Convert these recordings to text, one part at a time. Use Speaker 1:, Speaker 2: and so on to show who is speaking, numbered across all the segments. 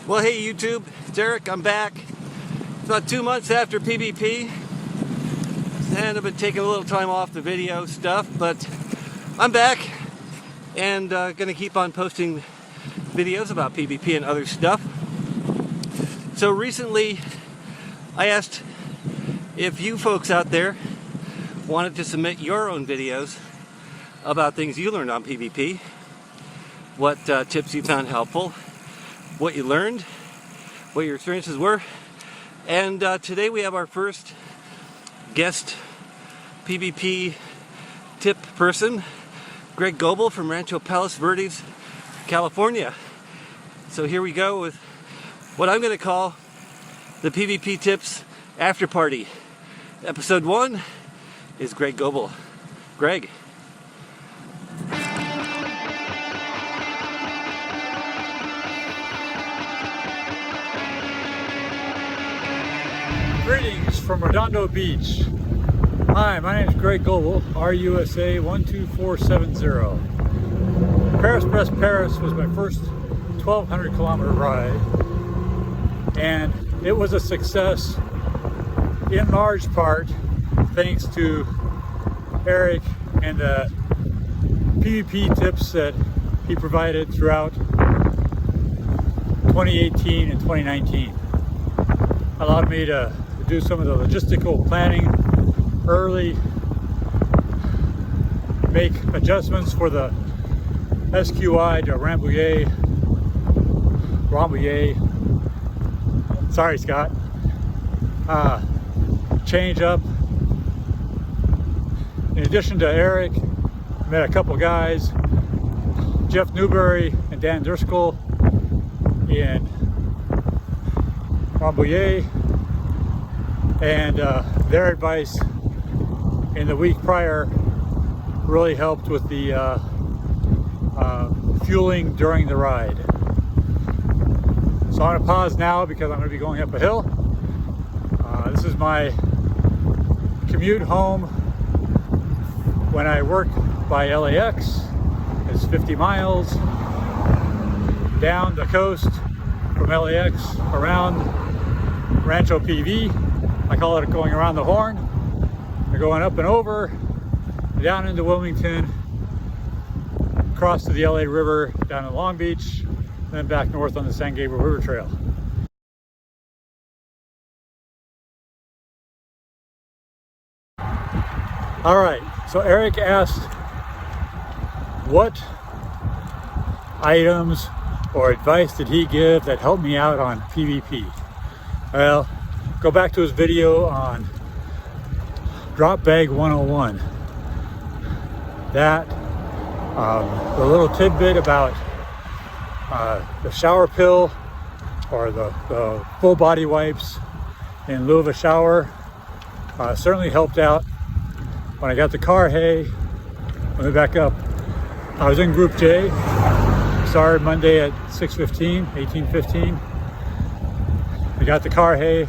Speaker 1: Well, hey YouTube, it's Eric. I'm back. It's about 2 months after PBP, and I've been taking a little time off the video stuff, but I'm back and gonna keep on posting videos about PBP and other stuff. So recently, I asked if you folks out there wanted to submit your own videos about things you learned on PBP, what tips you found helpful, what you learned, what your experiences were. And today we have our first guest PBP tip person, Greg Goebel from Rancho Palos Verdes, California. So here we go with what I'm going to call the PBP Tips After Party. Episode 1 is Greg Goebel. Greg.
Speaker 2: Greetings from Redondo Beach. Hi, my name is Greg Goebel, RUSA 12470. Paris was my first 1,200 kilometer ride, and it was a success in large part thanks to Eric and the PBP tips that he provided throughout 2018 and 2019. Allowed me to do some of the logistical planning early, make adjustments for the SQI to Rambouillet, sorry Scott, change up. In addition to Eric, I met a couple guys, Jeff Newberry and Dan Driscoll in Rambouillet, and their advice in the week prior really helped with the fueling during the ride. So I'm going to pause now because I'm going to be going up a hill. This is my commute home when I work by LAX. It's 50 miles down the coast from LAX around Rancho PV. I call it going around the horn. They're going up and over, down into Wilmington, across to the LA River, down to Long Beach, and then back north on the San Gabriel River Trail. All right, so Eric asked what items or advice did he give that helped me out on PBP? Well, go back to his video on Drop Bag 101. That, the little tidbit about the shower pill or the full body wipes in lieu of a shower certainly helped out. When I got the car hay, let me back up. I was in Group J, started Monday at 18:15. I got the car hay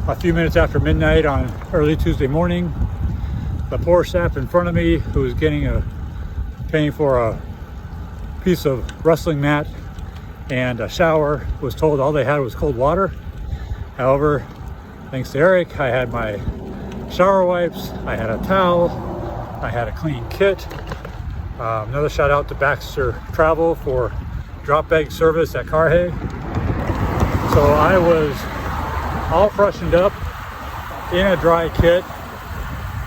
Speaker 2: a few minutes after midnight on early Tuesday morning. The poor sap in front of me, who was paying for a piece of wrestling mat and a shower, was told all they had was cold water. However, thanks to Eric, I had my shower wipes, I had a towel, I had a clean kit. Another shout out to Baxter Travel for drop bag service at Carhay. So I was all freshened up in a dry kit,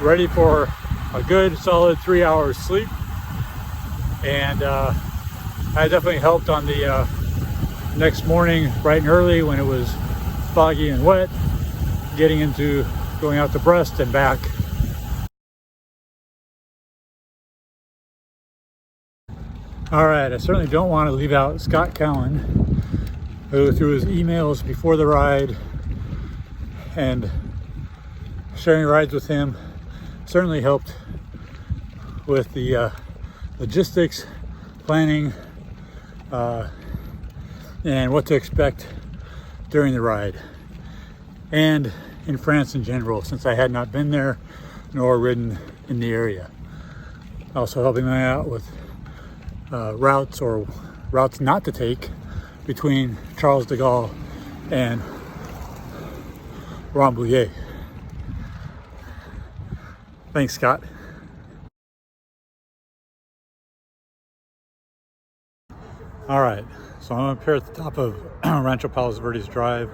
Speaker 2: ready for a good solid 3 hours sleep. And I definitely helped on the next morning bright and early when it was foggy and wet, getting into going out to Brest and back. All right, I certainly don't want to leave out Scott Cowen, who through his emails before the ride and sharing rides with him certainly helped with the logistics, planning, and what to expect during the ride, and in France in general, since I had not been there nor ridden in the area. Also helping me out with routes not to take between Charles de Gaulle and Rambouillet. Thanks, Scott. All right, so I'm up here at the top of Rancho Palos Verdes Drive,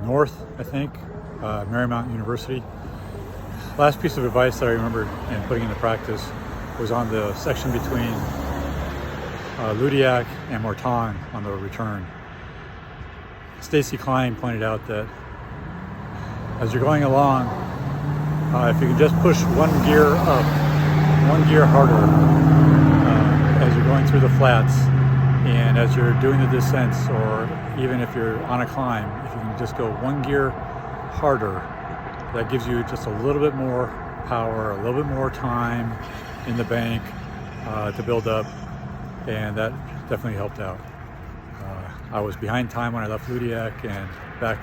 Speaker 2: north, I think, Marymount University. Last piece of advice that I remember and putting into practice was on the section between Ludiac and Mortain on the return. Stacy Klein pointed out that as you're going along, if you can just push one gear up, one gear harder as you're going through the flats, and as you're doing the descents, or even if you're on a climb, if you can just go one gear harder, that gives you just a little bit more power, a little bit more time in the bank to build up, and that definitely helped out. I was behind time when I left Ludiac and back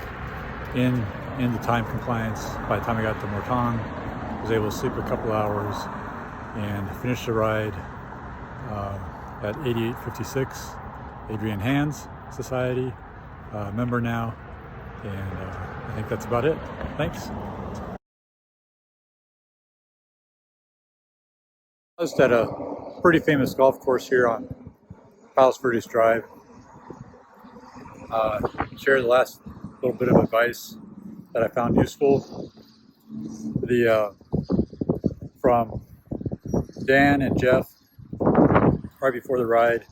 Speaker 2: in the time compliance by the time I got to Mortain. I was able to sleep a couple hours and finish the ride at 8856, Adrian Hands Society, member now, and I think that's about it. Thanks. I was at a pretty famous golf course here on Palos Verdes Drive. Share the last little bit of advice that I found useful. From Dan and Jeff, right before the ride,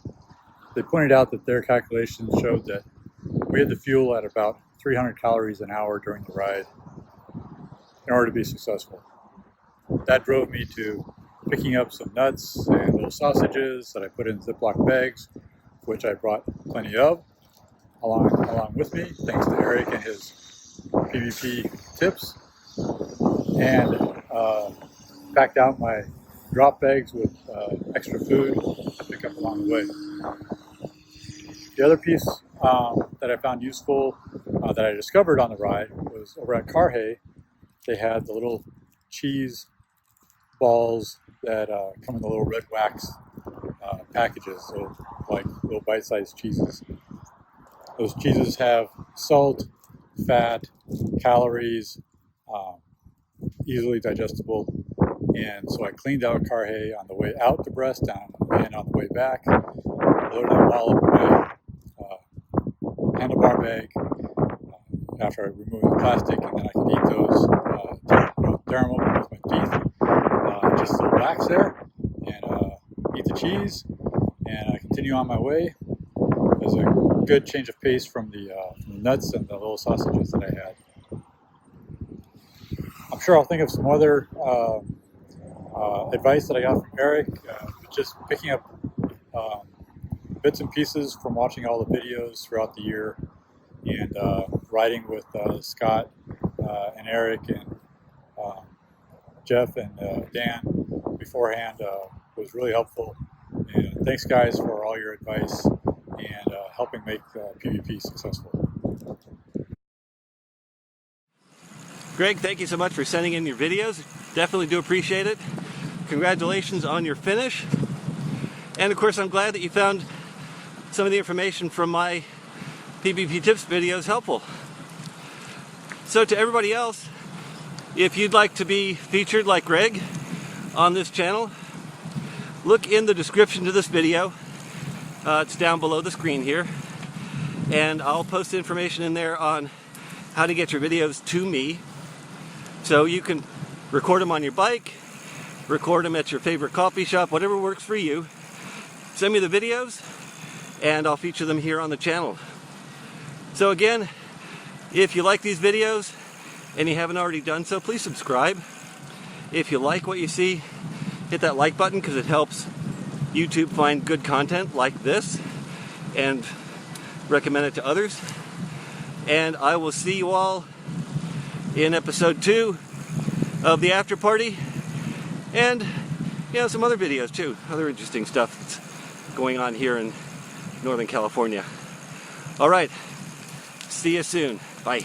Speaker 2: they pointed out that their calculations showed that we had the fuel at about 300 calories an hour during the ride in order to be successful. That drove me to picking up some nuts and little sausages that I put in Ziploc bags, which I brought plenty of along with me, thanks to Eric and his PBP tips, and packed out my drop bags with extra food to pick up along the way. The other piece that I found useful that I discovered on the ride was over at Carhay. They had the little cheese balls that come in the little red wax packages, so like little bite-sized cheeses. Those cheeses have salt, fat, calories, easily digestible, and so I cleaned out Carhay on the way out to Breasttown and on the way back. Loaded them all up in my handlebar bag after I removed the plastic, and then I could eat those, tear them open with my teeth, just a little wax there, and eat the cheese, and I continue on my way. It was a good change of pace from the nuts and the little sausages that I had. I'm sure I'll think of some other advice that I got from Eric, just picking up bits and pieces from watching all the videos throughout the year, and riding with Scott and Eric and Jeff and Dan beforehand was really helpful. And thanks, guys, for all your advice and helping make PBP successful.
Speaker 1: Greg, thank you so much for sending in your videos. Definitely do appreciate it. Congratulations on your finish. And of course, I'm glad that you found some of the information from my PBP tips videos helpful. So to everybody else, if you'd like to be featured like Greg on this channel, look in the description to this video. It's down below the screen here. And I'll post information in there on how to get your videos to me. So you can record them on your bike, record them at your favorite coffee shop, whatever works for you. Send me the videos and I'll feature them here on the channel. So again, if you like these videos and you haven't already done so, please subscribe. If you like what you see, hit that like button because it helps YouTube find good content like this and recommend it to others. And I will see you all in episode 2 of the after party, and some other videos too, other interesting stuff that's going on here in Northern California. All right, see you soon. Bye.